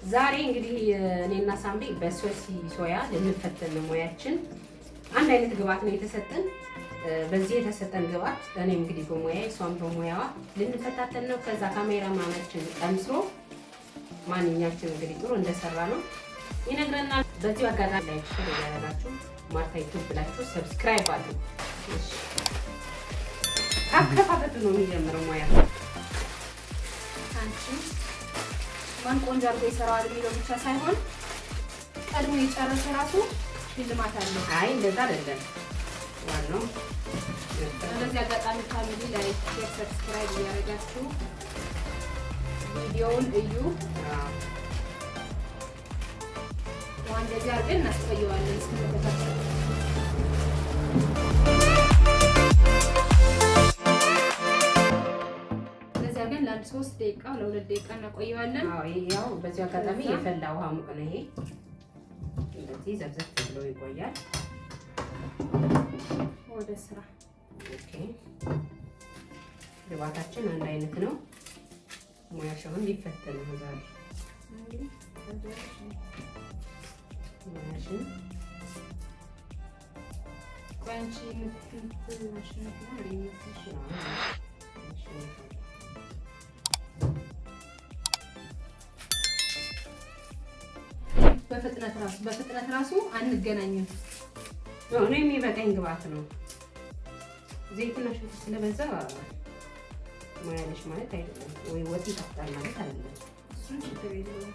ዛሬ እንግዲህ እኔና ሳምሪ በሶሲ ሶያ ልንፈተን ነው ሙያችን። አንድ አይነት ግብአት ነው የተሰጠን። በዚህ የተሰጠን ግብአት እኔም እንግዲህ በሙያዬ እሷም በሙያዋ ልንፈታተን ነው። ከዛ ካሜራማናችን ቀምሶ ማንኛችን እንግዲህ ጥሩ እንደሰራ ነው ይነግረናል። በዚህ አጋጣሚ ላይክ ሼር ያደረጋችሁ ማርታ ዩቲዩብ ብላችሁ ሰብስክራይብ አድርጉ። እሺ አከፋፈቱ ነው የሚጀምረው ሙያ አንቺ ማን ቆንጆ አድርጎ ይሰራዋል የሚለው ብቻ ሳይሆን ቀድሞ የጨረሰ ራሱ ሽልማት አለው። አይ እንደዛ አይደለም ዋናው። ስለዚህ አጋጣሚ ፋሚሊ ላይክ ሼር ሰብስክራይብ ያደርጋችሁ ቪዲዮውን እዩ። እንደዚህ አድርገን እናስቆየዋለን እስከመተካከል። ስለዚህ አድርገን ለአንድ 3 ደቂቃ ለ2 ደቂቃ እናቆየዋለን። አዎ ያው በዚህ አጋጣሚ የፈላ ውሃ ሙቅ ነው ይሄ። እንደዚህ ዘብዘብ ብሎ ይቆያል። ወደ ስራ። ኦኬ ግብአታችን አንድ አይነት ነው። ሙያሽን ሊፈተን ነው ዛሬ ሙያሽን ቋንቺ ምትል ማሽን ነው ለሚስሽ በፍጥነት ራሱ አንገናኝም። ነው የሚበቃኝ ግብአት ነው። ዘይትና ሽንኩርት ስለበዛ ሙያለሽ ማለት አይደለም ወይ ወጥ ይጣፍጣል ማለት አይደለም። እሱን ችግር የለውም።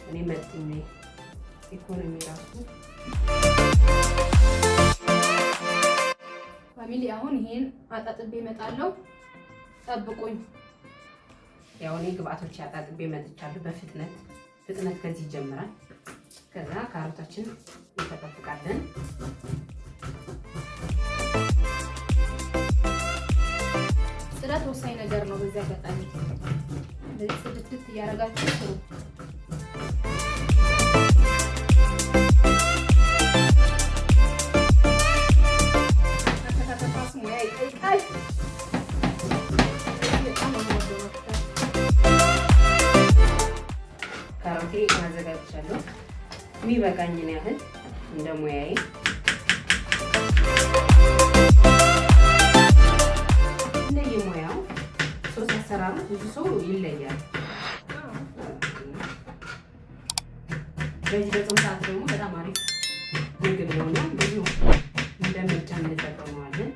እኔ መጥኜ ኢኮኖሚ ራሱ ፋሚሊ አሁን ይሄን አጣጥቤ እመጣለሁ። ጠብቁኝ። ያው እኔ ግብአቶች አጣጥቤ መጥቻለሁ። ፍጥነት ከዚህ ይጀምራል። ከዛ ካሮታችን እንፈቀፍቃለን። ጽዳት ወሳኝ ነገር ነው። በዚህ አጋጣሚ እንደዚህ ጽድት እያደረጋችሁ ስሩ። ካሮቴ ማዘጋጅቻለሁ የሚበቃኝን ያህል እንደ ሙያዬ። እንደየሙያው ሶስ አሰራሩ ብዙ ሰው ይለያል። በዚህ በጾም ሰዓት ደግሞ በጣም አሪፍ ምግብ ነው። ብዙ እንደምርጫ እንጠቀመዋለን።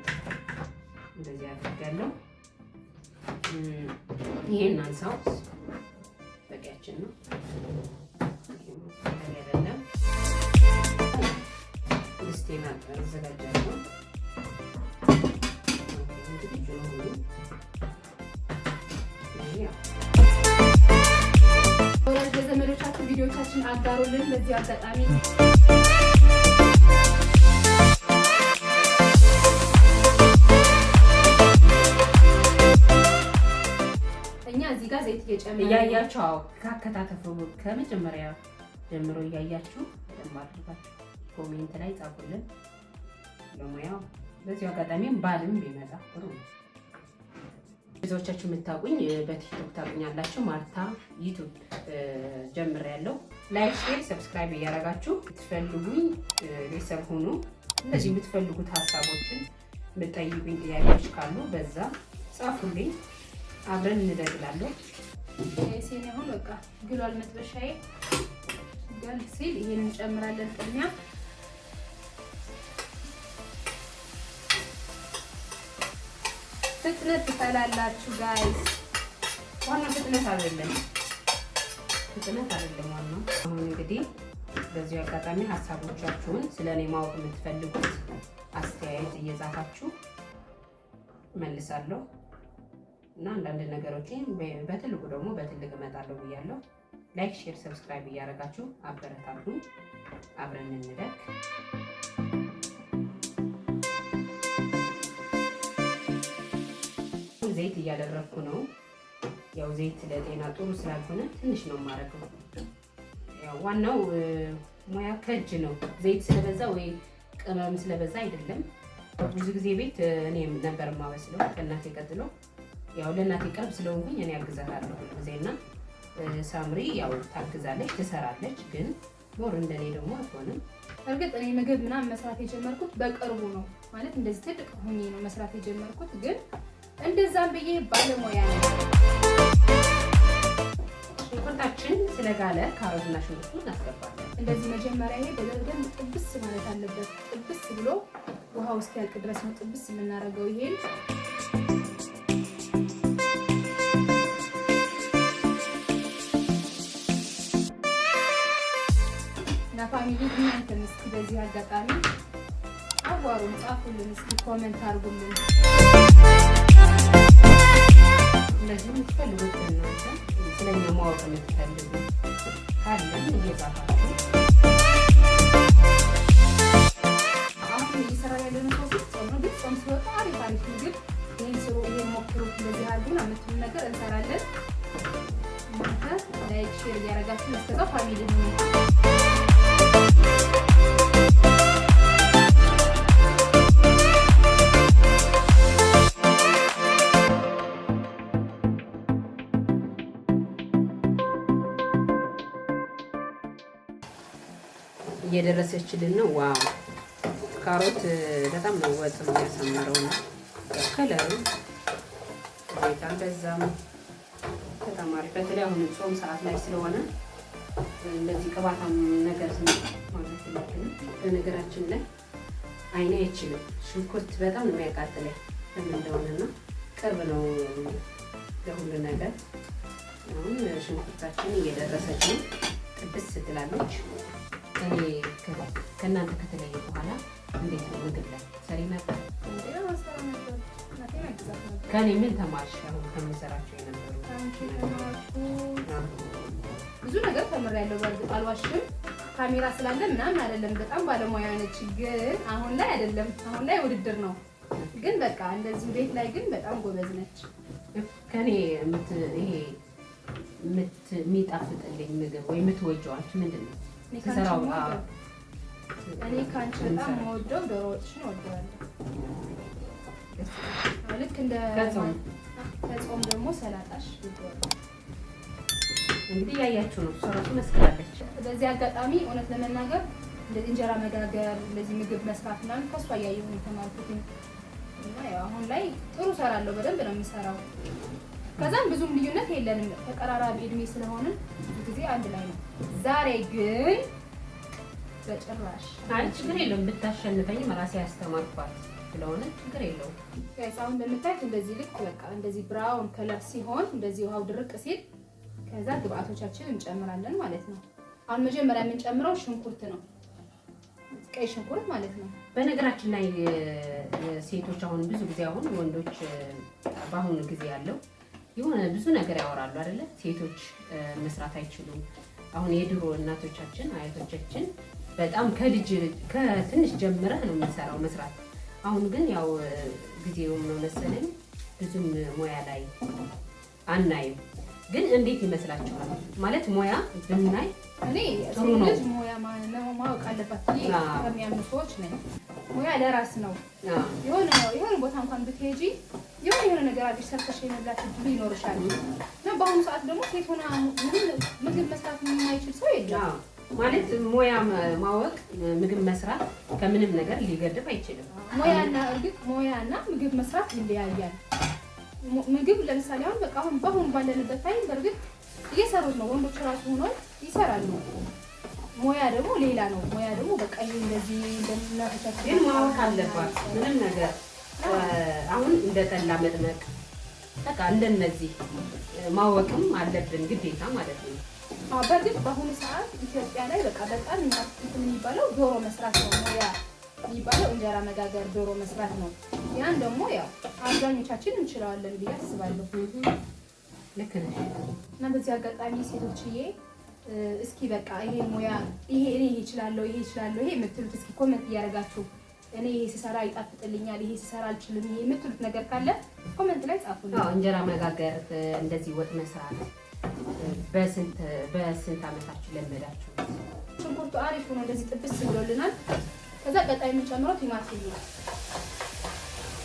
እንደዚህ አድርጋለሁ። ይሄን አንሳው በቂያችን ነው። አይደለም ድስቴን አዘጋጃለሁ። ዘመዶቻችሁ ቪዲዮቻችን አጋሩልን። በዚህ አጋጣሚ እኛ እዚህ ጋር ዘይት እየጨመርን እያያችሁ ካከታተፉ ከመጀመሪያ ጀምሮ እያያችሁ በደንብ አድርጋችሁ ኮሜንት ላይ ጻፉልን። ለሙያው በዚህ አጋጣሚ ባልም ቢመጣ ጥሩ ነው። ብዙዎቻችሁ የምታውቁኝ በቲክቶክ ታውቁኛላችሁ። ማርታ ዩቲዩብ ጀምሬያለሁ። ላይክ ሼር ሰብስክራይብ እያደረጋችሁ ብትፈልጉኝ ቤተሰብ ሁኑ። እንደዚህ የምትፈልጉት ሀሳቦችን የምትጠይቁኝ ጥያቄዎች ካሉ በዛ ጻፉልኝ። አብረን እንደግላለን። ሲኔ አሁን በቃ ግሏል። መጥበሻዬ ጋር ሲል ይሄን እንጨምራለን። ቅድሚያ ፍጥነት ትፈላላችሁ ጋይስ። ዋናው ፍጥነት አይደለም ዋናው። አሁን እንግዲህ በዚህ አጋጣሚ ሀሳቦቻችሁን ስለኔ ማወቅ የምትፈልጉት አስተያየት እየጻፋችሁ መልሳለሁ እና አንዳንድ ነገሮችን በትልቁ ደግሞ በትልቅ እመጣለሁ ብያለሁ። ላይክ ሼር ሰብስክራይብ እያደረጋችሁ አበረታቱ። አብረን እንደግ። ዘይት እያደረኩ ነው። ያው ዘይት ለጤና ጥሩ ስላልሆነ ትንሽ ነው የማደርገው። ያው ዋናው ሙያ ከእጅ ነው። ዘይት ስለበዛ ወይ ቅመም ስለበዛ አይደለም። ብዙ ጊዜ ቤት እኔም ነበር የማበስለው ከእናቴ ቀጥሎ። ያው ለእናቴ ቅርብ ስለሆንኩኝ እኔ አግዛታለሁ ጊዜና ሳምሪ ያው ታግዛለች፣ ትሰራለች፣ ግን ሞር እንደኔ ደግሞ አትሆንም። እርግጥ እኔ ምግብ ምናምን መስራት የጀመርኩት በቅርቡ ነው ማለት እንደዚህ ትልቅ ሆኜ ነው መስራት የጀመርኩት፣ ግን እንደዛም ብዬ ባለሙያ ነኝ። ሽንኩርታችን ስለጋለ ካሮትና ሽንኩርቱን እናስገባለን። እንደዚህ መጀመሪያ ይሄ በደንብ ጥብስ ማለት አለበት። ጥብስ ብሎ ውሃው እስኪያልቅ ድረስ ነው ጥብስ የምናደርገው ይሄን ፋሚሊ እናንተም እስኪ በዚህ አጋጣሚ አዋሩን ጻፉልን፣ እስኪ ኮሜንት አድርጉልን። እንደዚህ የምትፈልጉት እናንተ ስለኛ ማወቅ የምትፈልጉ ካለን እየጻፋችሁ አሁን እየሰራ ያለነው ሶስት ጾም ነው። ግን ጾም ሲወጣ አሪፍ ምግብ ይሄን ስሩ፣ ይሄን ሞክሩት፣ እንደዚህ አድርጉን አመቱን ነገር እንሰራለን። እናንተ ላይክ ሼር እያደረጋችሁ እስከዛው ፋሚሊ ነው እየደረሰችልን ነው። ዋው ካሮት በጣም ነው ወጥ የሚያሳምረው ነው። ከለሩ ዘይት አልበዛም። በጣም አሪፍ። በተለይ አሁን ጾም ሰዓት ላይ ስለሆነ እንደዚህ ቅባታም ነገር ማለት ነው። በነገራችን ላይ አይኔ አይችልም ሽንኩርት በጣም ነው የሚያቃጥለኝ ለምን እንደሆነና ቅርብ ነው ለሁሉ ነገር። አሁን ሽንኩርታችን እየደረሰች ነው። ጥብስ ትላለች። እኔ ከእናንተ ከተለየ በኋላ እንዴት ነው ምግብ ላይ ሰሪ ነበር? ከኔ ምን ተማርሽ? አሁን ከምሰራቸው የነበሩ ብዙ ነገር ተምሬያለሁ። በእርግጥ አልዋሽም። ካሜራ ስላለ ምናምን አይደለም፣ በጣም ባለሙያ ነች። ግን አሁን ላይ አይደለም፣ አሁን ላይ ውድድር ነው። ግን በቃ እንደዚህ ቤት ላይ ግን በጣም ጎበዝ ነች። ከኔ ይሄ የሚጣፍጥልኝ ምግብ ወይ የምትወጂዋችሁ ምንድን ነው? እኔ ከአንቺ በጣም የምወደው ዶሮ ወጥሽን እወደዋለሁ። ልክ እንደ ከጾም ደግሞ ሰላጣሽ ይወደዋል። እንግዲህ ያያችሁ ነው። ሰራቱ መስክራለች። በዚህ አጋጣሚ እውነት ለመናገር እንደዚህ እንጀራ መጋገር፣ እንደዚህ ምግብ መስራት ምናምን ከሷ እያየሁ ነው የተማርኩት እና ያው አሁን ላይ ጥሩ ሰራለሁ። በደንብ ነው የምሰራው። ከዛም ብዙም ልዩነት የለንም። ተቀራራቢ እድሜ ስለሆነ ብዙ ጊዜ አንድ ላይ ነው። ዛሬ ግን በጭራሽ አይ ችግር የለውም። ብታሸንፈኝም ራሴ ያስተማርኳት ስለሆነ ችግር የለውም። ጋይስ አሁን እንደምታዩት እንደዚህ ልክ በቃ እንደዚህ ብራውን ከለር ሲሆን እንደዚህ ውሃው ድርቅ ሲል ከዛ ግብአቶቻችንን እንጨምራለን ማለት ነው። አሁን መጀመሪያ የምንጨምረው ሽንኩርት ነው። ቀይ ሽንኩርት ማለት ነው። በነገራችን ላይ ሴቶች አሁን ብዙ ጊዜ አሁን ወንዶች በአሁኑ ጊዜ ያለው የሆነ ብዙ ነገር ያወራሉ አይደለ? ሴቶች መስራት አይችሉም። አሁን የድሮ እናቶቻችን አያቶቻችን በጣም ከትንሽ ጀምረህ ነው የምንሰራው መስራት። አሁን ግን ያው ጊዜውም ነው መሰለኝ ብዙም ሙያ ላይ አናይም። ግን እንዴት ይመስላችኋል? ማለት ሙያ ብናይ እኔ ጥሩ ነው። ሙያ ማወቅ አለባት ከሚያምኑ ሰዎች ነኝ። ሙያ ለራስ ነው። የሆነ ቦታ እንኳን ብትሄጂ የሆነ ነገር አዲስ ሰርተሽ የመብላት እድሉ ይኖርሻል። እና በአሁኑ ሰዓት ደግሞ ሴት ሆና ምግብ መስራት የማይችል ሰው የለም። ማለት ሙያ ማወቅ ምግብ መስራት ከምንም ነገር ሊገድብ አይችልም። እርግጥ ሙያና ምግብ መስራት ይለያያል። ምግብ ለምሳሌ አሁን በቃ አሁን ባለንበት ታይም በእርግጥ እየሰሩት ነው። ወንዶች ራሱ ሆነው ይሰራሉ። ሙያ ደግሞ ሌላ ነው። ሙያ ደግሞ በቃ ይሄ እንደዚህ እንደምናፈቻቸው ግን ማወቅ አለባት ምንም ነገር አሁን እንደ ጠላ መጥመቅ በቃ እንደነዚህ ማወቅም አለብን ግዴታ ማለት ነው። በእርግጥ በአሁኑ ሰዓት ኢትዮጵያ ላይ በቃ በጣም የሚባለው ዶሮ መስራት ነው። ሙያ የሚባለው እንጀራ መጋገር፣ ዶሮ መስራት ነው። ያን ደግሞ ያው አብዛኞቻችን እንችላለን ብዬ አስባለሁ። ልክ ነሽ። እና በዚህ አጋጣሚ ሴቶችዬ እስኪ በቃ ይሄ ሙያ ይሄ እችላለሁ ይሄ የምትሉት እስኪ ኮሜንት እያደረጋችሁ እኔ ይሄ ስሰራ ይጣፍጥልኛል፣ ይሄ ስሰራ አልችልም፣ ይሄ የምትሉት ነገር ካለ ኮሜንት ላይ ጻፉልኝ። እንጀራ መጋገር፣ እንደዚህ ወጥ መስራት በስንት ዓመታችሁ ለመዳችሁ? ሽንኩርቱ አሪፍ ሆኖ እንደዚህ ጥብስ ብሎልናል። ከዛ ቀጣይ የምንጨምረው ቲማቲም ነው።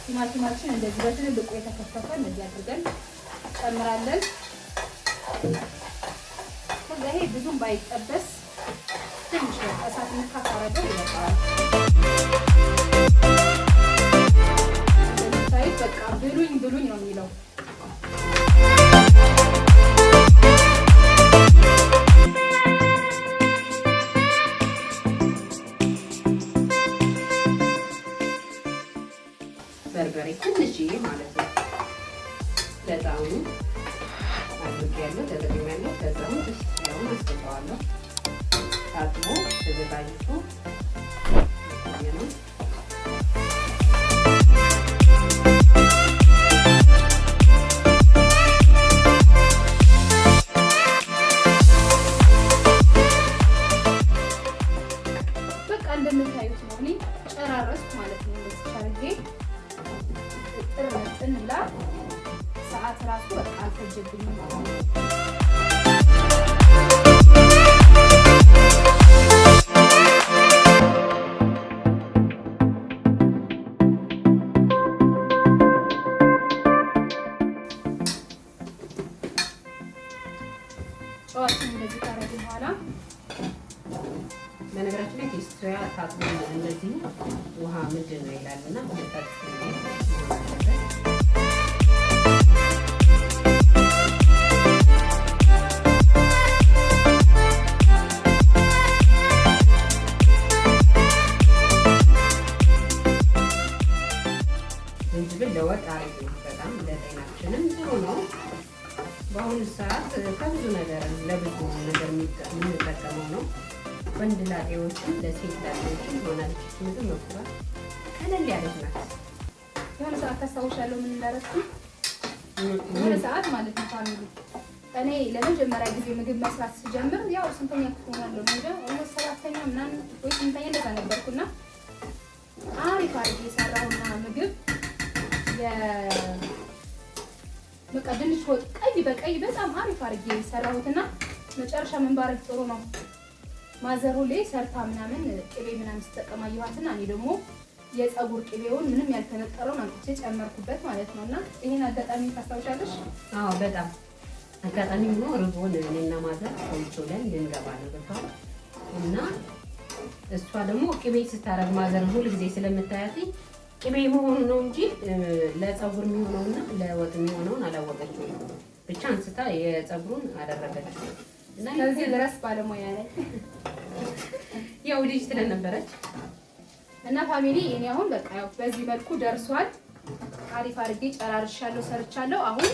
ቲማቲማችን እንደዚህ በትልልቁ የተከተፈ እንደዚህ አድርገን ጨምራለን። ይሄ ብዙም ባይጠበስ ትንሽ እሳት እንካካረገው ይበቃል። እንደምታዩት በቃ ብሉኝ ብሉኝ ነው የሚለው። በርበሬ ትንሽዬ ማለት ነው ለጣዕሙ አድርጌያለሁ፣ ተጠቅሜያለሁ። ከዛም ያው አስገባዋለሁ። ታጥቦ ተዘጋጅቶ ነው። በቃ እንደምታዩት ነው። እኔ ጨራረስኩ ማለት ነው። እንደዚህ ጨርጌ ጥርጥን ብላ ሰዓት ራሱ በቃ አልፈጀብኝም። ጨዋታውን እንደዚህ ካረግ በኋላ በነገራችን ላይ ቴስትሪያ ታጥቦ እንደዚህ ውሃ ምንድን ነው ይላልና ዝንጅብል ለወጥ አሪፍ ነው። በጣም ለጤናችንም ጥሩ ነው። በአሁኑ ሰዓት ከብዙ ነገር ለብዙ ነገር የምንጠቀመው ነው። ወንድ ላጤዎችም ለሴት ላጤዎችም ሆናለች። ምግብ መኩራት ቀለል ያለች ናት። የሆነ ሰዓት ታስታውሻለሁ ምን እንዳደረኩኝ? የሆነ ሰዓት ማለት ነው ፋሚሊ እኔ ለመጀመሪያ ጊዜ ምግብ መስራት ስጀምር ያው ስንተኛ ክፍል ሆናለሁ እንጃ ኦልሞስት 7ኛ ምናምን ወይ 8ኛ እንደዛ ነበርኩና አሪፍ አድርጌ የሰራሁና ምግብ በቃ ድንች ወጥ ቀይ በቀይ በጣም አሪፍ አድርጌ የሰራሁትና መጨረሻ ምን ባረግ ጥሩ ነው ማዘሩ ላይ ሰርታ ምናምን ቅቤ ምናምን ስትጠቀም አየኋትና እኔ ደግሞ የፀጉር ቅቤውን ምንም ያልተነጠረውን አምጥቼ ጨመርኩበት ማለት ነውና ይሄን አጋጣሚ ታስታውሻለሽ? አዎ በጣም አጋጣሚ ሆኖ ርቦን እኔና ማዘር ቆይቶ ላይ ልንገባ ነው ገባው እና እሷ ደግሞ ቅቤ ስታረግ ማዘር ሁሉ ጊዜ ስለምታያት ቅቤ መሆኑ ነው እንጂ ለፀጉር የሚሆነውና ለወጥ የሚሆነውን አላወቀችውም። ብቻ አንስታ የፀጉሩን አደረገችው እና ለዚህ ድረስ ባለሙያ ነኝ ያው ልጅ ስለነበረች እና ፋሚሊ እኔ አሁን በቃ ያው በዚህ መልኩ ደርሷል። አሪፍ አድርጌ ጨራርሻለሁ፣ ሰርቻለሁ። አሁን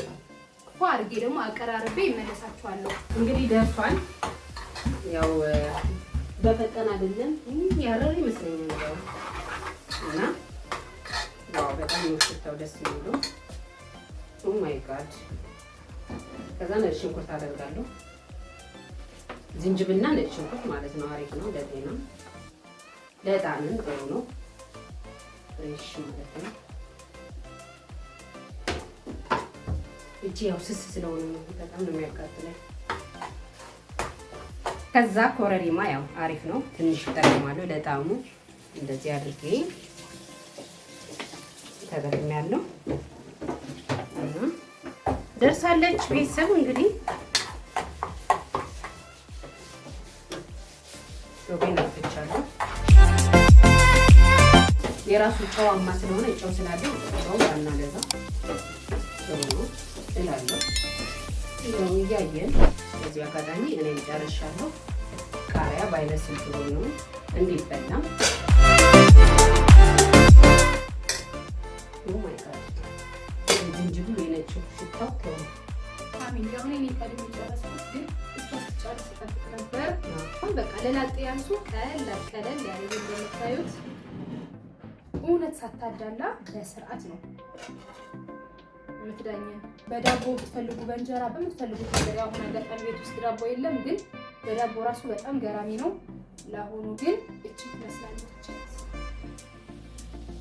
ፏ አድርጌ ደግሞ አቀራርቤ ይመለሳችኋለሁ። እንግዲህ ደርሷል። ያው በፈጠን አይደለም ያረረ ይመስለኛል ነው እና ዋው በጣም ነው ሽታው ደስ የሚለው። ኦ ማይ ጋድ። ከዛ ነጭ ሽንኩርት አደርጋለሁ። ዝንጅብልና ነጭ ሽንኩርት ማለት ነው። አሪፍ ነው ለጤና ለጣዕምም ጥሩ ነው። ፍሬሽ ማለት ነው። እቺ ያው ስስ ስለሆነ ነው በጣም ነው የሚያቃጥለው። ከዛ ኮረሪማ ያው አሪፍ ነው ትንሽ እጠቀማለሁ ለጣዕሙ። እንደዚህ አድርጌ ተጠቅሜያለሁ እና ደርሳለች። ቤተሰብ እንግዲህ ዶቤን አጥቻለሁ። የራሱ ጨዋማ ስለሆነ ጨው ስላለው ጨው ባናበዛ ጥሩ ነው እላለሁ። እያየን በዚህ አጋጣሚ እኔም ጨርሻለሁ። ቃሪያ ባይበስል ጥሩ ነው እንዲበላ። ኦ ማይ ጋድ ዝንጅብል የነጭ ሽታው ጥሩ ፋሚሊ አሁን እኔ ቀድሜ ጨረስኩት፣ ግን እሷ ስትጨርስ እጠብቅ ነበር። አሁን በቃ ለላጤ ያንሱ ቀለል ያለ እንደምታዩት እውነት ሳታዳላ በስርዓት ነው የምትዳኘን። በዳቦ ብትፈልጉ በእንጀራ በምትፈልጉት ነገር ያው አጋጣሚ ቤት ውስጥ ዳቦ የለም፣ ግን በዳቦ ራሱ በጣም ገራሚ ነው። ለአሁኑ ግን እቺ ትመስላለች።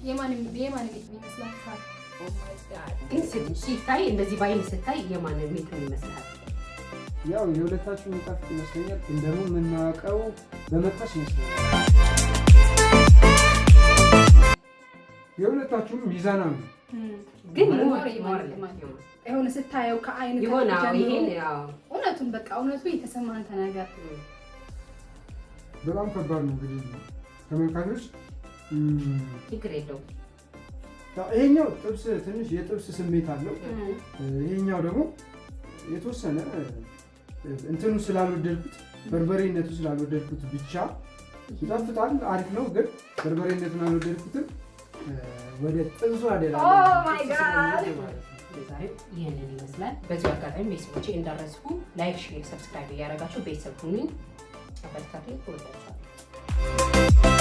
የማንም ቤት ይመስላችኋል? ኦ ማይ ጋድ ግን ሲታይ እንደዚህ ባይን ስታይ የማንም ቤት ይመስላል። ያው የሁለታችሁ የሚጣፍጥ ይመስለኛል፣ ግን ደግሞ የምናውቀው በመጥበስ ይመስለኛል። የሁለታችሁም ሚዛናዊ ግን የሆነ ስታየው ከአይን ይሆን ይሄን እውነቱን በቃ እውነቱ የተሰማን ነገር በጣም ከባድ ነው። እንግዲህ ተመልካቾች ችግር የለውም። ይሄኛው ጥብስ ትንሽ የጥብስ ስሜት አለው። ይሄኛው ደግሞ የተወሰነ እንትኑ ስላልወደድኩት በርበሬነቱ ስላልወደድኩት ብቻ ይጣፍጣል፣ አሪፍ ነው። ግን በርበሬነቱን አልወደድኩትም። ወደ ጥብሱ አደላ ኦ ማይ ጋድ ይሄንን ይመስላል። በዚህ አጋጣሚ ቤተሰቦቼ እንዳረሱ ላይክ፣ ሼር፣ ሰብስክራይብ እያደረጋችሁ ቤተሰብ ሁኑ። አበርታቱ። ወዳችኋለሁ።